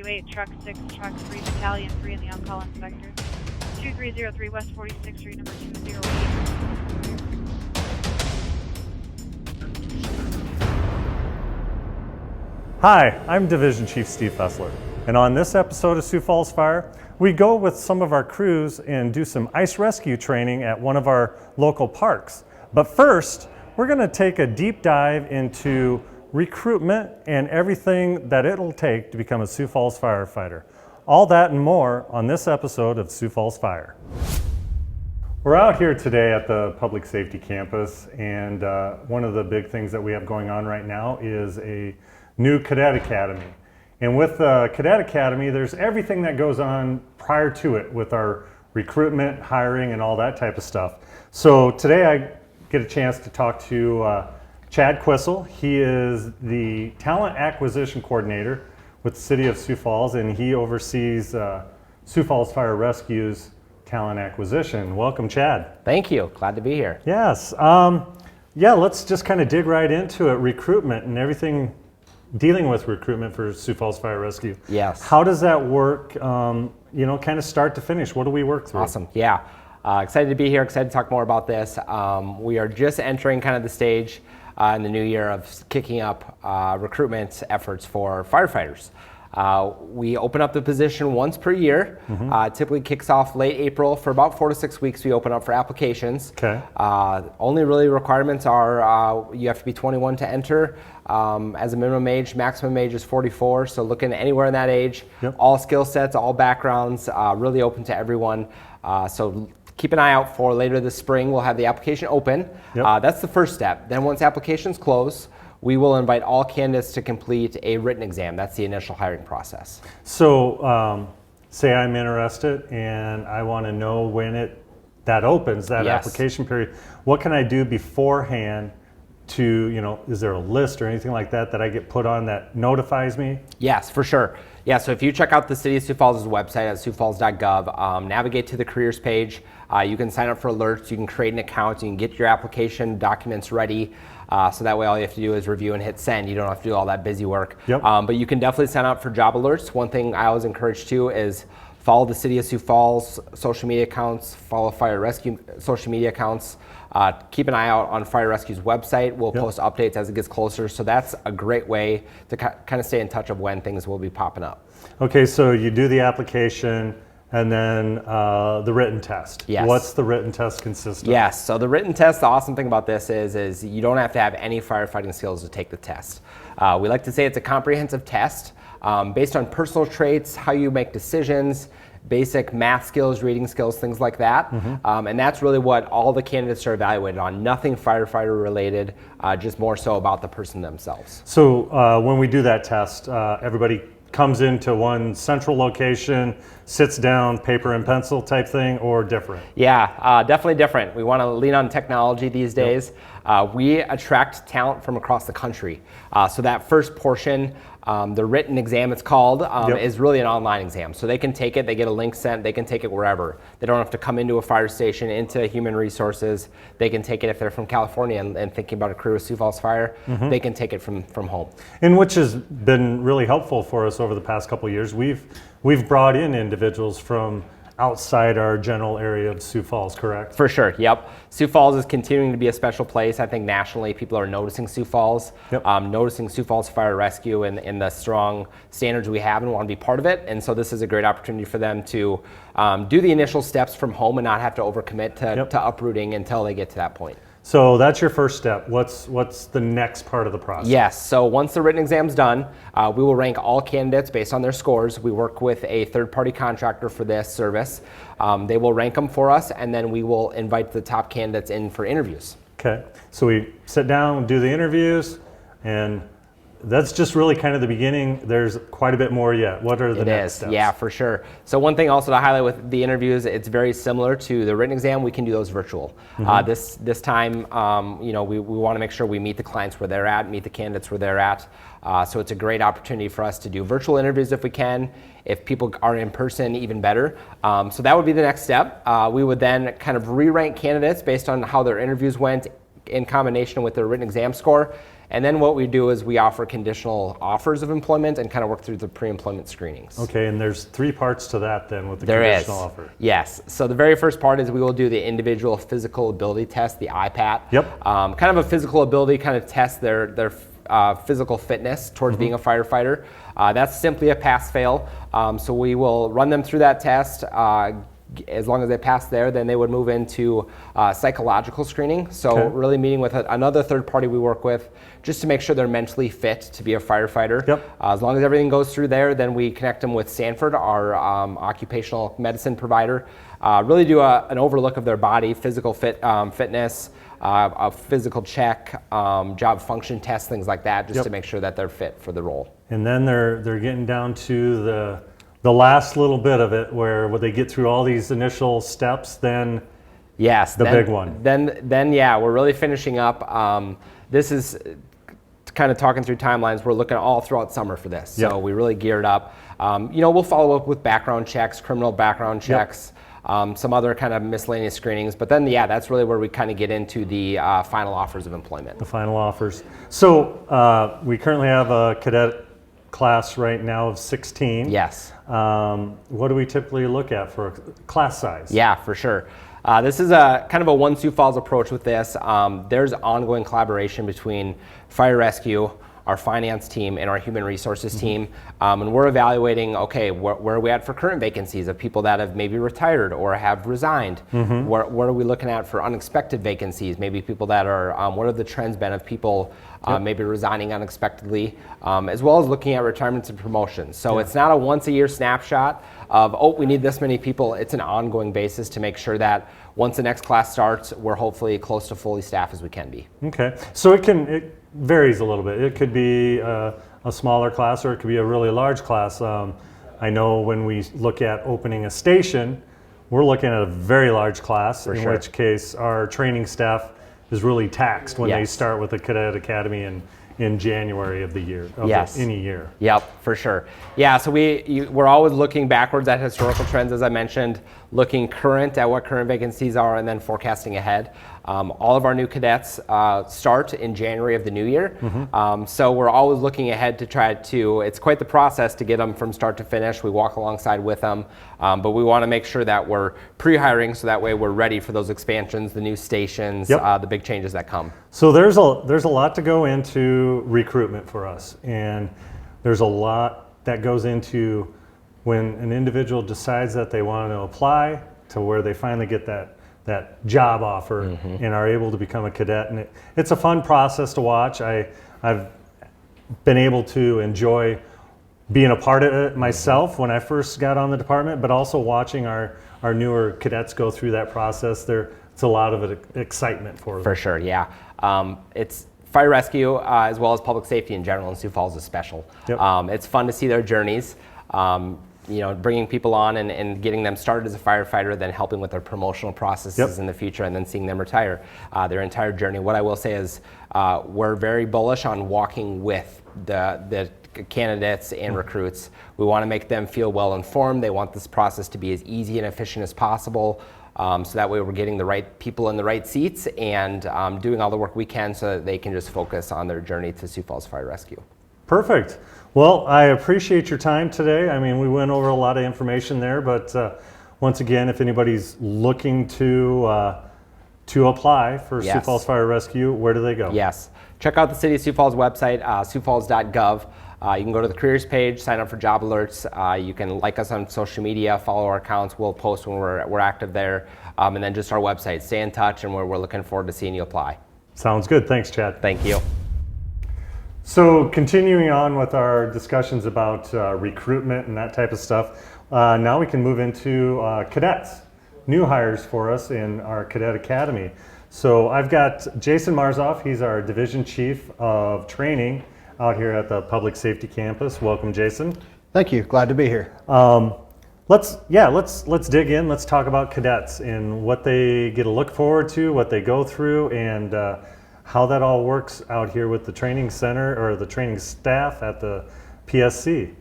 228, Truck 6, Truck 3, Battalion 3, and the on-call inspector. 2303 West 46th Street, number 208. Hi, I'm Division Chief Steve Fessler, and on this episode of Sioux Falls Fire, we go with some of our crews and do some ice rescue training at one of our local parks. But first, we're going to take a deep dive into recruitment and everything that it'll take to become a Sioux Falls firefighter. All that and more on this episode of Sioux Falls Fire. We're out here today at the Public Safety Campus, and one of the big things that we have going on right now is a new Cadet Academy. And with the Cadet Academy, there's everything that goes on prior to it with our recruitment, hiring, and all that type of stuff. So today I get a chance to talk to Chad Quissel. He is the Talent Acquisition Coordinator with the City of Sioux Falls, and he oversees Sioux Falls Fire Rescue's talent acquisition. Welcome, Chad. Thank you. Glad to be here. Yes. Let's just kind of dig right into it. Recruitment and everything dealing with recruitment for Sioux Falls Fire Rescue. Yes. How does that work, kind of start to finish? What do we work through? Awesome. Yeah. Excited to be here. Excited to talk more about this. We are just entering kind of the stage in the new year of kicking up recruitment efforts for firefighters. We open up the position once per year. Typically kicks off late April. For about 4 to 6 weeks, we open up for applications. Okay. Only really requirements are you have to be 21 to enter. As a minimum age, maximum age is 44. So looking anywhere in that age, Yep. All skill sets, all backgrounds, really open to everyone. So keep an eye out for later this spring. We'll have the application open. Yep. That's the first step. Then once applications close, we will invite all candidates to complete a written exam. That's the initial hiring process. So say I'm interested and I want to know when that opens, that Yes. application period. What can I do beforehand to, is there a list or anything like that I get put on that notifies me? Yes, for sure. Yeah, so if you check out the City of Sioux Falls' website at siouxfalls.gov, navigate to the careers page, you can sign up for alerts, you can create an account, you can get your application documents ready, so that way all you have to do is review and hit send. You don't have to do all that busy work. Yep. But you can definitely sign up for job alerts. One thing I always encourage too is follow the City of Sioux Falls social media accounts, follow Fire Rescue social media accounts. Keep an eye out on Fire Rescue's website. We'll Yep. post updates as it gets closer. So that's a great way to kind of stay in touch of when things will be popping up. Okay, so you do the application and then the written test. Yes. What's the written test consist of? Yes, so the written test, the awesome thing about this is you don't have to have any firefighting skills to take the test. We like to say it's a comprehensive test based on personal traits, how you make decisions, basic math skills, reading skills, things like that. And that's really what all the candidates are evaluated on. Nothing firefighter related, just more so about the person themselves. So when we do that test, everybody comes into one central location, sits down, paper and pencil type thing, or different? Yeah, definitely different. We want to lean on technology these days. We attract talent from across the country. So that first portion, the written exam it's called, is really an online exam. So they can take it, they get a link sent, they can take it wherever. They don't have to come into a fire station, into human resources. They can take it if they're from California and thinking about a career with Sioux Falls Fire, they can take it from home. And which has been really helpful for us over the past couple of years. We've brought in individuals from outside our general area of Sioux Falls, correct? For sure, yep. Sioux Falls is continuing to be a special place. I think nationally people are noticing Sioux Falls, noticing Sioux Falls Fire Rescue and the strong standards we have and want to be part of it. And so this is a great opportunity for them to do the initial steps from home and not have to overcommit to uprooting until they get to that point. So that's your first step. What's the next part of the process? Yes, so once the written exam's done, we will rank all candidates based on their scores. We work with a third-party contractor for this service. They will rank them for us, and then we will invite the top candidates in for interviews. Okay, so we sit down, do the interviews, and that's just really kind of the beginning. There's quite a bit more yet. What are the next steps? Yeah, for sure. So one thing also to highlight with the interviews, it's very similar to the written exam. We can do those virtual. This time, we want to make sure we meet the clients where they're at, meet the candidates where they're at. So it's a great opportunity for us to do virtual interviews if we can. If people are in person, even better. So that would be the next step. We would then kind of re-rank candidates based on how their interviews went in combination with their written exam score. And then what we do is we offer conditional offers of employment and kind of work through the pre-employment screenings. Okay, and there's 3 parts to that then with the There conditional is. offer. Yes. So the very first part is we will do the individual physical ability test, the IPAT. Yep. Kind of a physical ability kind of test their physical fitness towards being a firefighter. That's simply a pass-fail. So we will run them through that test. As long as they pass there, then they would move into psychological screening. So really meeting with another third party we work with just to make sure they're mentally fit to be a firefighter. Yep. As long as everything goes through there, then we connect them with Sanford, our occupational medicine provider. Really do an overlook of their body, physical fitness, a physical check, job function tests, things like that, just to make sure that they're fit for the role. And then they're getting down to the last little bit of it where they get through all these initial steps, then yes, big one. Then yeah, we're really finishing up. This is kind of talking through timelines. We're looking all throughout summer for this. So we really geared up. We'll follow up with background checks, criminal background checks, some other kind of miscellaneous screenings. But then, that's really where we kind of get into the final offers of employment. The final offers. So we currently have a cadet class right now of 16. Yes. What do we typically look at for class size? Yeah, for sure. This is a kind of a one Sioux Falls approach with this. There's ongoing collaboration between Fire Rescue, our finance team, and our human resources team. And we're evaluating, okay, where are we at for current vacancies of people that have maybe retired or have resigned? What are we looking at for unexpected vacancies? Maybe people that are, what have the trends been of people maybe resigning unexpectedly, as well as looking at retirements and promotions. So it's not a once a year snapshot of, we need this many people. It's an ongoing basis to make sure that once the next class starts, we're hopefully close to fully staffed as we can be. Okay, so it varies a little bit. It could be a smaller class or it could be a really large class. I know when we look at opening a station, we're looking at a very large class, which case our training staff is really taxed when they start with the Cadet Academy in January of the year, any year. Yep, for sure. Yeah, so we're always looking backwards at historical trends, as I mentioned, looking current at what current vacancies are, and then forecasting ahead. All of our new cadets start in January of the new year. So we're always looking ahead to try to, it's quite the process to get them from start to finish. We walk alongside with them, but we want to make sure that we're pre-hiring so that way we're ready for those expansions, the new stations, the big changes that come. So there's a lot to go into recruitment for us, and there's a lot that goes into when an individual decides that they want to apply to where they finally get that job offer and are able to become a cadet. And it's a fun process to watch. I've been able to enjoy being a part of it myself when I first got on the department, but also watching our newer cadets go through that process. It's a lot of excitement for them. For sure, yeah. It's Fire Rescue as well as public safety in general in Sioux Falls is special. It's fun to see their journeys. Bringing people on and getting them started as a firefighter, then helping with their promotional processes in the future, and then seeing them retire their entire journey. What I will say is we're very bullish on walking with the candidates and recruits. We want to make them feel well informed. They want this process to be as easy and efficient as possible. So that way we're getting the right people in the right seats and doing all the work we can so that they can just focus on their journey to Sioux Falls Fire Rescue. Perfect. Well, I appreciate your time today. I mean, we went over a lot of information there, but once again, if anybody's looking to apply for Sioux Falls Fire Rescue, where do they go? Yes. Check out the City of Sioux Falls website, siouxfalls.gov. You can go to the careers page, sign up for job alerts. You can like us on social media, follow our accounts. We'll post when we're active there. And then just our website. Stay in touch, and we're looking forward to seeing you apply. Sounds good. Thanks, Chad. Thank you. So continuing on with our discussions about recruitment and that type of stuff, now we can move into cadets, new hires for us in our Cadet Academy. So I've got Jason Marzoff. He's our Division Chief of Training out here at the Public Safety Campus. Welcome, Jason. Thank you. Glad to be here. Let's dig in. Let's talk about cadets and what they get to look forward to, what they go through, and how that all works out here with the training center or the training staff at the PSC.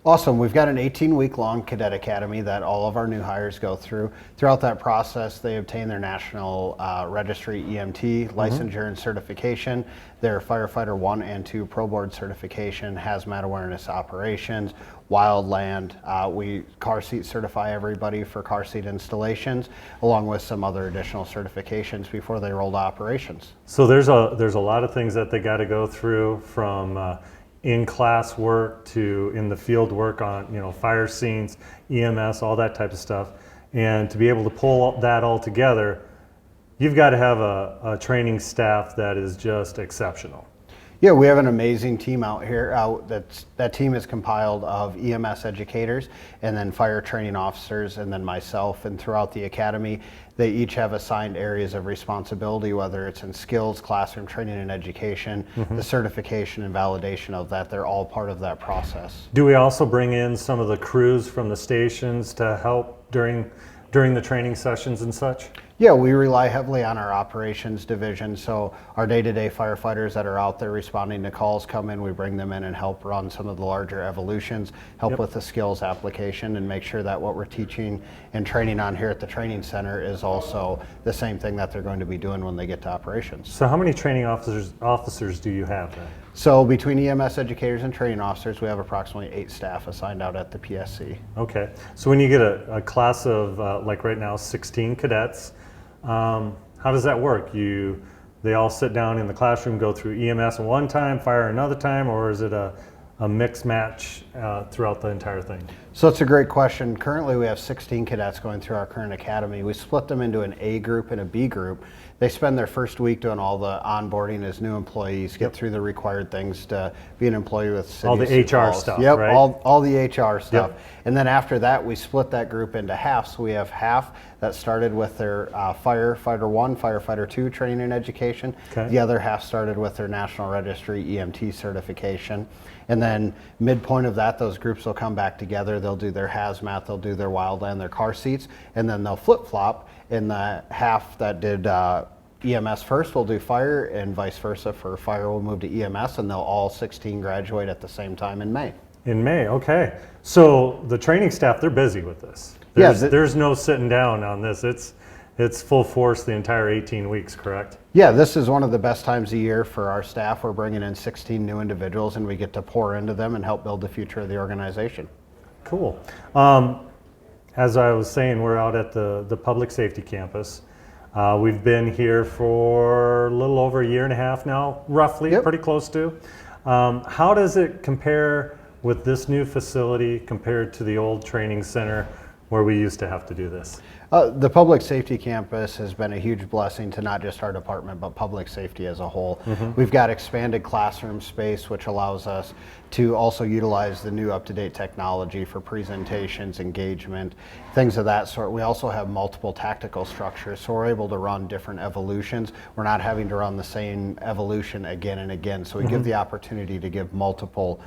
Awesome. We've got an 18-week-long cadet academy that all of our new hires go through. Throughout that process, they obtain their national registry EMT licensure and certification, their firefighter 1 and 2 pro board certification, hazmat awareness operations, wildland. We car seat certify everybody for car seat installations, along with some other additional certifications before they roll to operations. So there's a lot of things that they got to go through, from in-class work to in the field work on, fire scenes, EMS, all that type of stuff. And to be able to pull that all together, you've got to have a training staff that is just exceptional. Yeah, we have an amazing team out here. That team is compiled of EMS educators and then fire training officers and then myself. And throughout the academy, they each have assigned areas of responsibility, whether it's in skills, classroom training and education, the certification and validation of that. They're all part of that process. Do we also bring in some of the crews from the stations to help during the training sessions and such? Yeah, we rely heavily on our operations division. So our day-to-day firefighters that are out there responding to calls come in, we bring them in and help run some of the larger evolutions, help with the skills application, and make sure that what we're teaching and training on here at the training center is also the same thing that they're going to be doing when they get to operations. So how many training officers do you have then? So between EMS educators and training officers, we have approximately 8 staff assigned out at the PSC. Okay, so when you get a class of, like right now, 16 cadets, how does that work? They all sit down in the classroom, go through EMS one time, fire another time, or is it a mix match throughout the entire thing? So it's a great question. Currently we have 16 cadets going through our current academy. We split them into an A group and a B group. They spend their first week doing all the onboarding as new employees, get through the required things to be an employee with City All the of Sioux HR Falls. stuff, Yep, right? all the HR stuff. Yep. And then after that, we split that group into half. So we have half that started with their firefighter 1, firefighter 2 training and education. Okay. The other half started with their National Registry EMT certification. And then midpoint of that, those groups will come back together. They'll do their hazmat, they'll do their wildland, their car seats, and then they'll flip-flop. And the half that did EMS first will do fire, and vice versa. For fire, we'll move to EMS, and they'll all 16 graduate at the same time in May. In May, okay. So the training staff, they're busy with this. There's no sitting down on this. It's full force the entire 18 weeks, correct? Yeah, this is one of the best times of year for our staff. We're bringing in 16 new individuals, and we get to pour into them and help build the future of the organization. Cool. As I was saying, we're out at the public safety campus. We've been here for a little over a year and a half now, roughly, pretty close to. How does it compare with this new facility compared to the old training center where we used to have to do this? The public safety campus has been a huge blessing to not just our department, but public safety as a whole. We've got expanded classroom space, which allows us to also utilize the new up-to-date technology for presentations, engagement, things of that sort. We also have multiple tactical structures, so we're able to run different evolutions. We're not having to run the same evolution again and again, so we give the opportunity to give multiple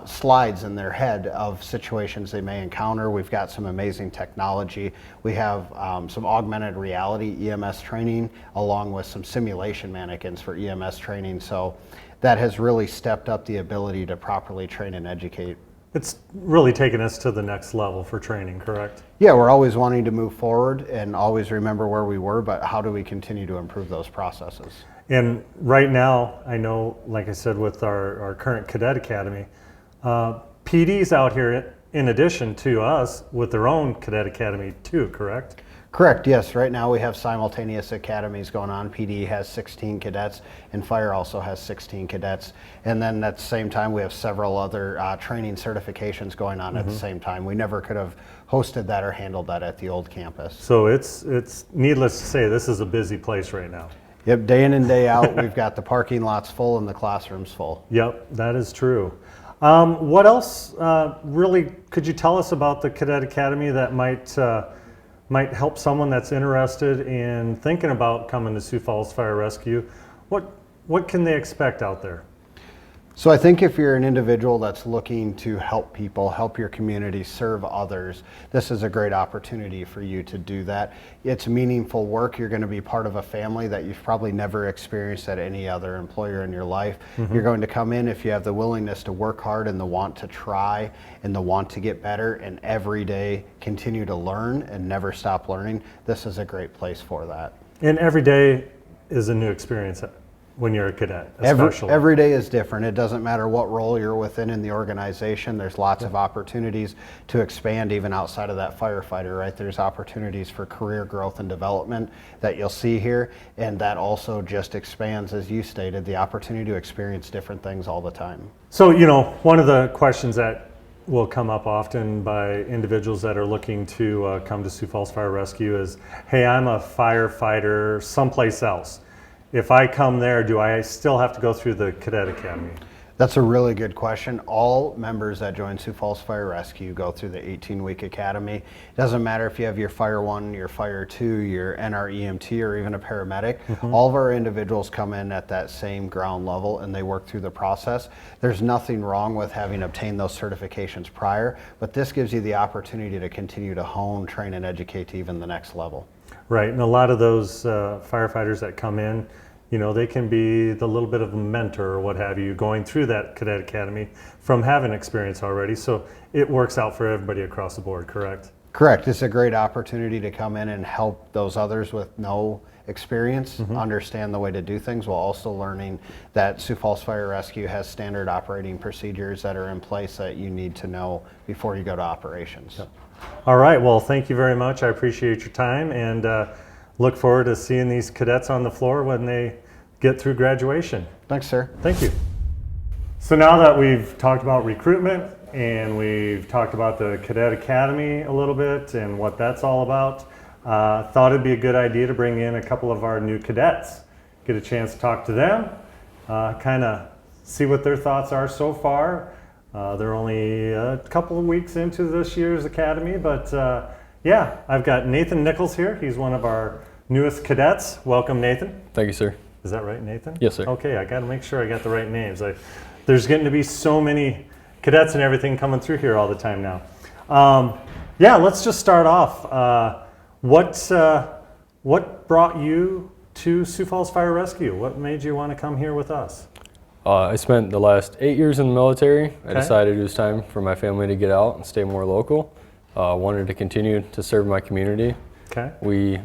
slides in their head of situations they may encounter. We've got some amazing technology. We have some augmented reality EMS training, along with some simulation mannequins for EMS training. So that has really stepped up the ability to properly train and educate. It's really taken us to the next level for training, correct? Yeah, we're always wanting to move forward and always remember where we were, but how do we continue to improve those processes? And right now, I know, like I said, with our current cadet academy, PD's out here in addition to us with their own cadet academy too, correct? Correct, yes. Right now we have simultaneous academies going on. PD has 16 cadets and fire also has 16 cadets. And then at the same time we have several other training certifications going on at the same time. We never could have hosted that or handled that at the old campus. So it's needless to say, this is a busy place right now. Yep, day in and day out, we've got the parking lots full and the classrooms full. Yep, that is true. What else really could you tell us about the Cadet Academy that might help someone that's interested in thinking about coming to Sioux Falls Fire Rescue? What can they expect out there? So I think if you're an individual that's looking to help people, help your community, serve others, this is a great opportunity for you to do that. It's meaningful work. You're going to be part of a family that you've probably never experienced at any other employer in your life. You're going to come in if you have the willingness to work hard and the want to try and the want to get better and every day continue to learn and never stop learning. This is a great place for that. And every day is a new experience when you're a cadet, especially. Every day is different. It doesn't matter what role you're within in the organization. There's lots of opportunities to expand even outside of that firefighter, right? There's opportunities for career growth and development that you'll see here. And that also just expands, as you stated, the opportunity to experience different things all the time. So, you know, one of the questions that will come up often by individuals that are looking to come to Sioux Falls Fire Rescue is, hey, I'm a firefighter someplace else. If I come there, do I still have to go through the Cadet Academy? That's a really good question. All members that join Sioux Falls Fire Rescue go through the 18-week academy. It doesn't matter if you have your Fire 1, your Fire 2, your NREMT, or even a paramedic. All of our individuals come in at that same ground level and they work through the process. There's nothing wrong with having obtained those certifications prior, but this gives you the opportunity to continue to hone, train, and educate to even the next level. Right, and a lot of those firefighters that come in, you know, they can be the little bit of a mentor or what have you going through that Cadet Academy from having experience already. So it works out for everybody across the board, correct? Correct. It's a great opportunity to come in and help those others with no experience understand the way to do things, while also learning that Sioux Falls Fire Rescue has standard operating procedures that are in place that you need to know before you go to operations. Yep. All right, well, thank you very much. I appreciate your time and look forward to seeing these cadets on the floor when they get through graduation. Thanks, sir. Thank you. So now that we've talked about recruitment and we've talked about the Cadet Academy a little bit and what that's all about, thought it'd be a good idea to bring in a couple of our new cadets, get a chance to talk to them, kind of see what their thoughts are so far. They're only a couple of weeks into this year's academy, but yeah, I've got Nathan Nichols here. He's one of our newest cadets. Welcome, Nathan. Thank you, sir. Is that right, Nathan? Yes, sir. Okay, I got to make sure I got the right names. There's getting to be so many cadets and everything coming through here all the time now. Yeah, let's just start off. What brought you to Sioux Falls Fire Rescue? What made you want to come here with us? I spent the last 8 years in the military. I Okay. decided it was time for my family to get out and stay more local. Wanted to continue to serve my community. Okay. We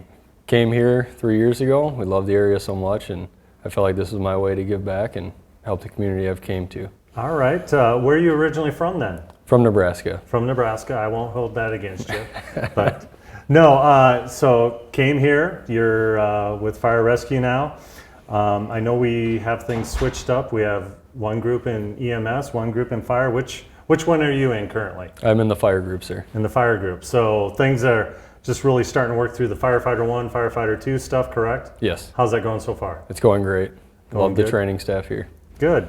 came here 3 years ago. We love the area so much, and I felt like this was my way to give back and help the community I've came to. All right. Where are you originally from then? From Nebraska. From Nebraska. I won't hold that against you. But no, so came here. You're with Fire Rescue now. I know we have things switched up. We have one group in EMS, one group in fire. Which one are you in currently? I'm in the fire group, sir. In the fire group. So things are just really starting to work through the firefighter 1, firefighter 2 stuff, correct? Yes. How's that going so far? It's going great. Going Love the good? training staff here. Good.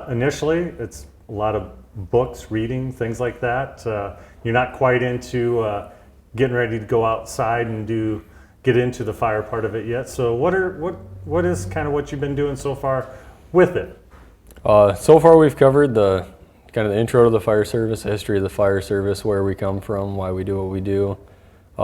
Initially, it's a lot of books, reading, things like that. You're not quite into getting ready to go outside and get into the fire part of it yet. So what is kind of what you've been doing so far with it? So far we've covered the kind of the intro to the fire service, the history of the fire service, where we come from, why we do what we do.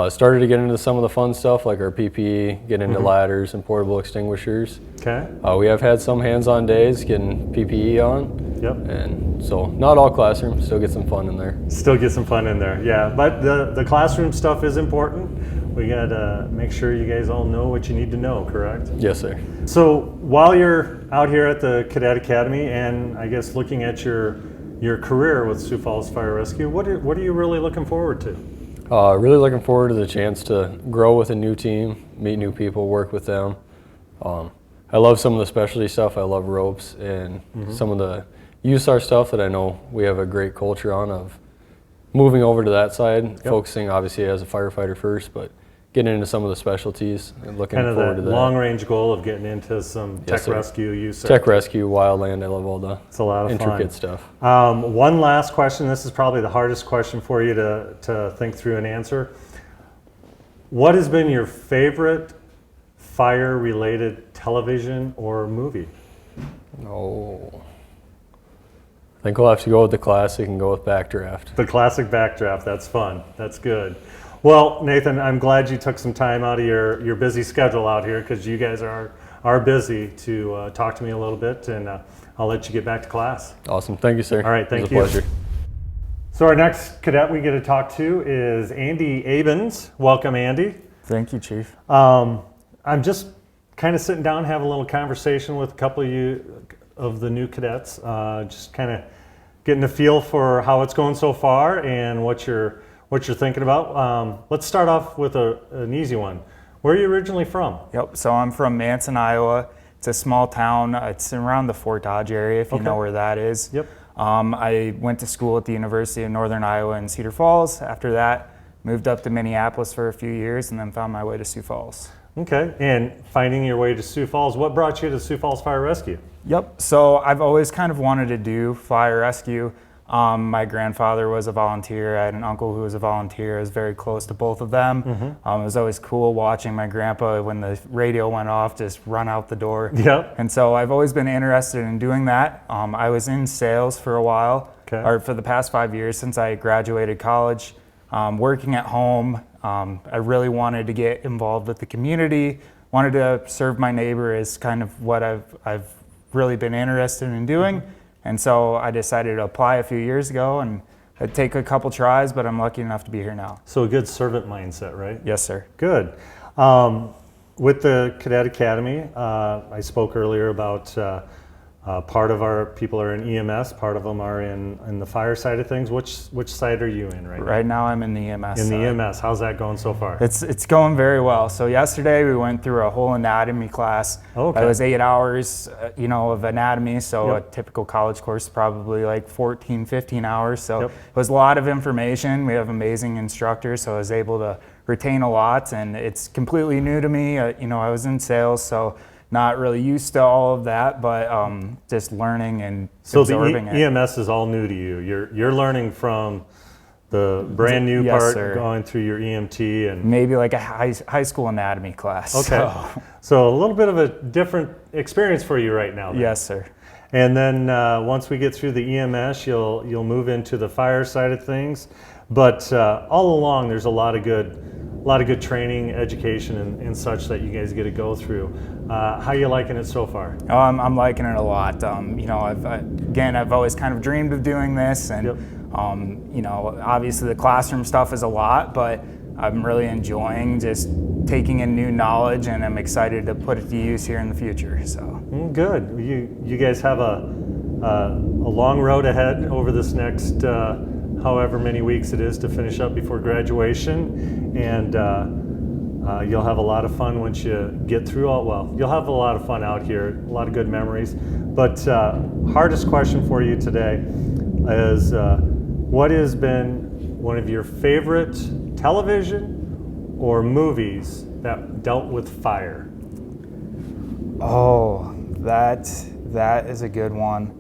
Started to get into some of the fun stuff like our PPE, get into ladders and portable extinguishers. Okay. We have had some hands-on days getting PPE on. Yep. And so not all classroom, still get some fun in there. Still get some fun in there, yeah. But the classroom stuff is important. We got to make sure you guys all know what you need to know, correct? Yes, sir. So while you're out here at the Cadet Academy and I guess looking at your career with Sioux Falls Fire Rescue, what are you really looking forward to? Really looking forward to the chance to grow with a new team, meet new people, work with them. I love some of the specialty stuff. I love ropes and some of the USAR stuff that I know we have a great culture on of moving over to that side, focusing obviously as a firefighter first, but getting into some of the specialties and looking Kind of forward that to that. long-range goal of getting into some Yes, tech sir. rescue use. Tech rescue, wildland, I love all the It's a lot of intricate fun. stuff. One last question. This is probably the hardest question for you to think through and answer. What has been your favorite fire-related television or movie? Oh, I think we'll have to go with the classic and go with backdraft. The classic backdraft, that's fun. That's good. Well, Nathan, I'm glad you took some time out of your busy schedule out here, because you guys are busy, to talk to me a little bit, and I'll let you get back to class. Awesome. Thank you, sir. All right, thank you. It was a pleasure. So our next cadet we get to talk to is Andy Abens. Welcome, Andy. Thank you, Chief. I'm just kind of sitting down, having a little conversation with a couple of the new cadets, just kind of getting a feel for how it's going so far and what you're thinking about. Let's start off with an easy one. Where are you originally from? Yep, so I'm from Manson, Iowa. It's a small town. It's around the Fort Dodge area, if you know where that is. Yep. I went to school at the University of Northern Iowa in Cedar Falls. After that, moved up to Minneapolis for a few years and then found my way to Sioux Falls. Okay, and finding your way to Sioux Falls, what brought you to Sioux Falls Fire Rescue? Yep, so I've always kind of wanted to do fire rescue. My grandfather was a volunteer. I had an uncle who was a volunteer. I was very close to both of them. It was always cool watching my grandpa, when the radio went off, just run out the door. Yep. And so I've always been interested in doing that. I was in sales for a while, or for the past 5 years since I graduated college, working at home. I really wanted to get involved with the community, wanted to serve my neighbor is kind of what I've really been interested in doing. And so I decided to apply a few years ago, and it'd take a couple tries, but I'm lucky enough to be here now. So a good servant mindset, right? Yes, sir. Good. With the Cadet Academy, I spoke earlier about part of our people are in EMS, part of them are in the fire side of things. Which side are you in right now? Right now I'm in the EMS In the side. EMS. How's that going so far? It's going very well. So yesterday we went through a whole anatomy class. Okay. It was 8 hours, of anatomy. So Yep. a typical college course is probably like 14, 15 hours. So Yep. it was a lot of information. We have amazing instructors, so I was able to retain a lot. And it's completely new to me. I was in sales, so not really used to all of that, but just learning and So absorbing the it. EMS is all new to you. You're learning from the brand new Yes, part, sir. going through your EMT and Maybe like a high school anatomy class. okay. So a little bit of a different experience for you right now. Then. Yes, sir. And then once we get through the EMS, you'll move into the fire side of things. But all along, there's a lot of good training, education, and such that you guys get to go through. How you liking it so far? I'm liking it a lot. I've always kind of dreamed of doing this, and Yep. Obviously the classroom stuff is a lot, but I'm really enjoying just taking in new knowledge, and I'm excited to put it to use here in the future. So Good. You guys have a long road ahead over this next however many weeks it is to finish up before graduation, and you'll have a lot of fun once you get through all. Well, you'll have a lot of fun out here, a lot of good memories. But hardest question for you today is what has been one of your favorite television or movies that dealt with fire? Oh, that is a good one.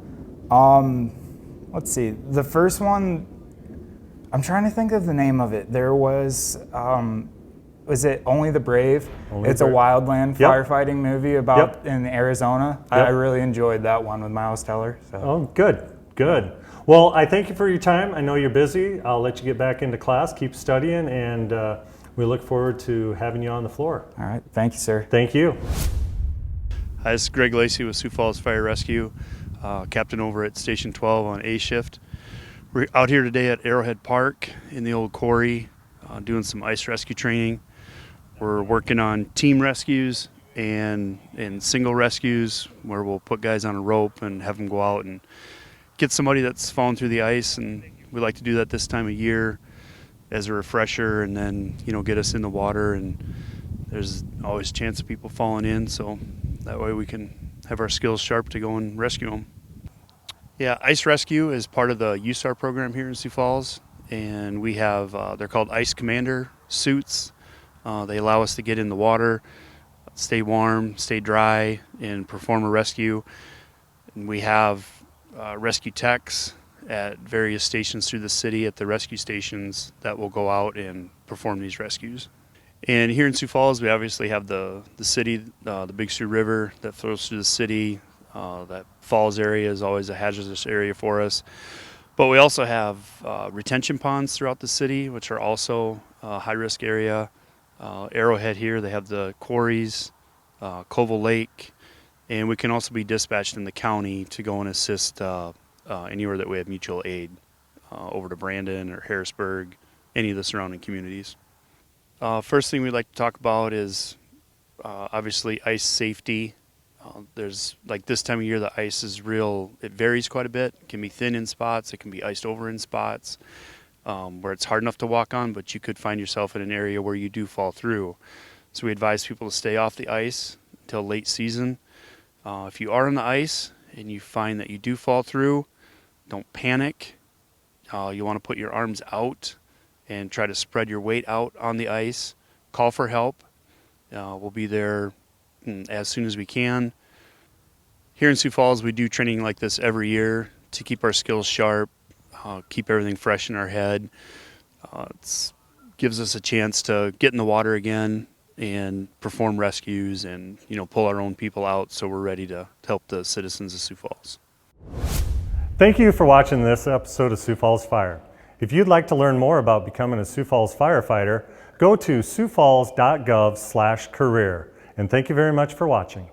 Let's see. The first one, I'm trying to think of the name of it. There was it Only the Brave? It's a wildland firefighting movie about in Arizona. I really enjoyed that one with Miles Teller. So. Oh, good. Well, I thank you for your time. I know you're busy. I'll let you get back into class, keep studying, and we look forward to having you on the floor. All right. Thank you, sir. Thank you. Hi, this is Greg Lacey with Sioux Falls Fire Rescue, captain over at Station 12 on A shift. We're out here today at Arrowhead Park in the old quarry doing some ice rescue training. We're working on team rescues and single rescues where we'll put guys on a rope and have them go out and get somebody that's fallen through the ice, and we like to do that this time of year as a refresher, and then get us in the water, and there's always a chance of people falling in, so that way we can have our skills sharp to go and rescue them. Yeah, ice rescue is part of the USAR program here in Sioux Falls, and we have they're called Ice Commander suits. They allow us to get in the water, stay warm, stay dry, and perform a rescue. And we have rescue techs at various stations through the city at the rescue stations that will go out and perform these rescues. And here in Sioux Falls, we obviously have the city, the Big Sioux River that flows through the city. That falls area is always a hazardous area for us. But we also have retention ponds throughout the city, which are also a high-risk area. Arrowhead here, they have the quarries, Koval Lake, and we can also be dispatched in the county to go and assist anywhere that we have mutual aid, over to Brandon or Harrisburg, any of the surrounding communities. First thing we'd like to talk about is obviously ice safety. There's, like this time of year, the ice is real, it varies quite a bit. It can be thin in spots, it can be iced over in spots, where it's hard enough to walk on, but you could find yourself in an area where you do fall through. So we advise people to stay off the ice until late season. If you are on the ice and you find that you do fall through, don't panic. You want to put your arms out and try to spread your weight out on the ice. Call for help. We'll be there as soon as we can. Here in Sioux Falls, we do training like this every year to keep our skills sharp, keep everything fresh in our head. It gives us a chance to get in the water again and perform rescues and, pull our own people out so we're ready to help the citizens of Sioux Falls. Thank you for watching this episode of Sioux Falls Fire. If you'd like to learn more about becoming a Sioux Falls firefighter, go to siouxfalls.gov/career. And thank you very much for watching.